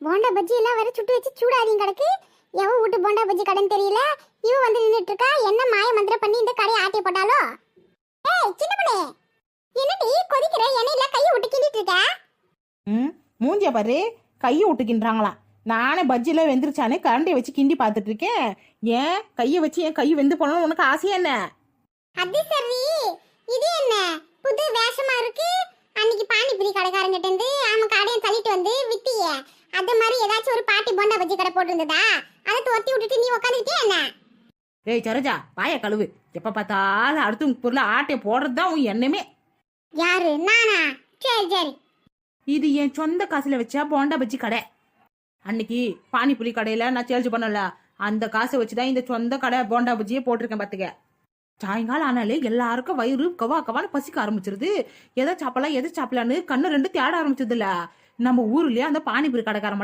போண்டா பஜ்ஜி எல்லாம் வேற சுட்டு வச்சு சூடாதியும் கிடக்கு. எவன் வீட்டு போண்டா பஜ்ஜி கடைன்னு தெரியல. இவ வந்து நின்னுட்டு இருக்கா. என்ன மாய மந்திரம் பண்ணி இந்த கடையை ஆட்டி போட்டாலோ? ஏய் சின்ன பொண்ணே, என்னடி கொதிக்கிற எண்ணெயில கையை விட்டு கிண்டிட்டு இருக்க? மூஞ்சிய பாரு, கையை விட்டுக்கின்றாங்களாம். நானே பஜ்ஜில வெந்துருச்சானே கரண்டியை வச்சு கிண்டி பார்த்துட்டு இருக்கேன். ஏன் கையை வச்சு என் கை வெந்து போனோம்னு உனக்கு ஆசையா என்ன? அது சரி, இது என்ன புது வேஷமா இருக்கு? அன்னைக்கு பானிபூரி கடைக்காரங்கிட்ட இருந்து ஆமா கடையை தள்ளிட்டு வந்து வித்தியே, அது மாதிரி ஏதாச்சும் ஒரு பாட்டி போண்டா பஜ்ஜி கடை போட்டுருந்ததா? அதை தொத்தி விட்டுட்டு நீ உட்காந்துக்கிட்டே என்ன? ஏய் சரோஜா, பாய கழுவு. எப்ப பார்த்தாலும் அடுத்தவங்க பொருளை ஆட்டைய போடுறது தான் உன் எண்ணமே. யாரு நானா? சரி சரி. இது என் சொந்த காசுல வச்சா போண்டா பஜ்ஜி கடை. அன்னைக்கு பானிபூரி கடையில நான் சேல்ஸ் பண்ணல, அந்த காசை வச்சுதான் இந்த சொந்த கடை போண்டா பஜ்ஜியே போட்டிருக்கேன் பாத்துக்க. சாயங்காலம் ஆனாலே எல்லாருக்கும் வயிறு கவா கவான்னு பசிக்க ஆரம்பிச்சிருது. எதை சாப்பிடலாம் கண்ணு ரெண்டு தேட ஆரம்பிச்சது இல்ல. நம்ம ஊர்லயே அந்த பானிபூரி கடைக்காரன் மட்டும்